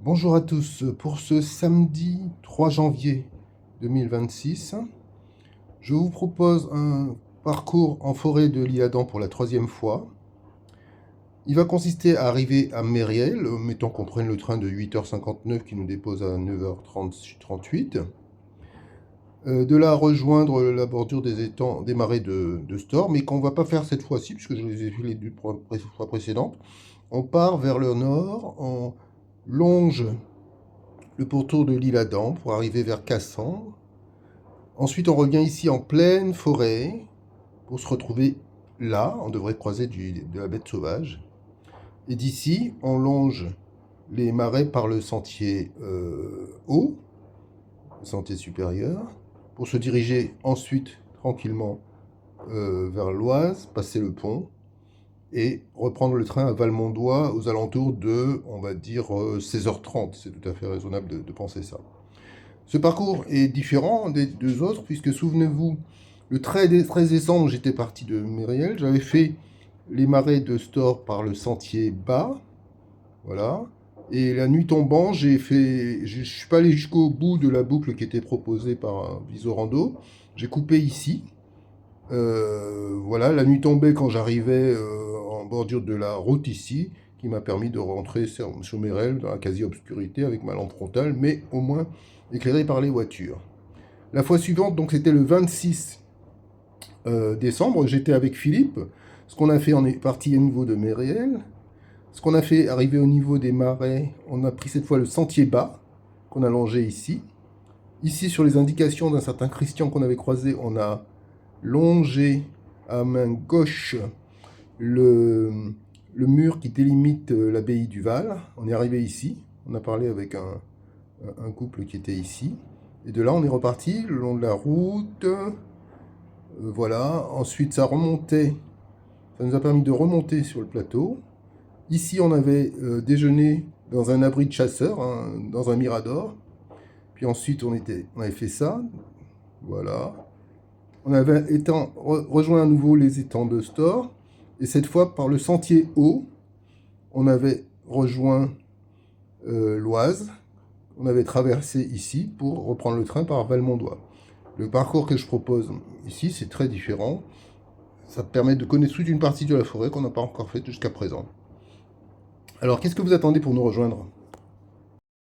Bonjour à tous, pour ce samedi 3 janvier 2026, je vous propose un parcours en forêt de l'Isle-Adam pour la troisième fois. Il va consister à arriver à Mériel, mettons qu'on prenne le train de 8h59 qui nous dépose à 9h38. De là rejoindre la bordure des étangs, des marais de Stor, mais qu'on ne va pas faire cette fois-ci, puisque je les ai fait les deux fois précédentes. On part vers le nord, on longe le pourtour de l'Isle-Adam pour arriver vers Cassandre. Ensuite, on revient ici en pleine forêt pour se retrouver là. On devrait croiser de la bête sauvage. Et d'ici, on longe les marais par le sentier haut, le sentier supérieur, pour se diriger ensuite tranquillement vers l'Oise, passer le pont et reprendre le train à Valmondois aux alentours de, on va dire, 16h30. C'est tout à fait raisonnable de penser ça. Ce parcours est différent des deux autres, puisque souvenez-vous, le 13 décembre, j'étais parti de Mériel, j'avais fait les marais de Stor par le sentier bas, voilà, et la nuit tombant, je suis pas allé jusqu'au bout de la boucle qui était proposée par Visorando, j'ai coupé ici, voilà, la nuit tombait quand j'arrivais en bordure de la route ici, qui m'a permis de rentrer sur Mériel dans la quasi-obscurité avec ma lampe frontale, mais au moins éclairé par les voitures. La fois suivante, donc c'était le 26 décembre, j'étais avec Philippe. Ce qu'on a fait, on est parti à nouveau de Mériel. Ce qu'on a fait, arrivé au niveau des marais, on a pris cette fois le sentier bas, qu'on a longé ici. Ici, sur les indications d'un certain Christian qu'on avait croisé, on a longé à main gauche le mur qui délimite l'abbaye du Val. On est arrivé ici, on a parlé avec un couple qui était ici. Et de là, on est reparti le long de la route. Voilà. Ensuite, ça remontait. Ça nous a permis de remonter sur le plateau. Ici, on avait déjeuné dans un abri de chasseurs, hein, dans un mirador. Puis ensuite, on avait fait ça. Voilà. On avait rejoint à nouveau les étangs de Stor. Et cette fois, par le sentier haut, on avait rejoint l'Oise. On avait traversé ici pour reprendre le train par Valmondois. Le parcours que je propose ici, c'est très différent. Ça permet de connaître toute une partie de la forêt qu'on n'a pas encore faite jusqu'à présent. Alors, qu'est-ce que vous attendez pour nous rejoindre ?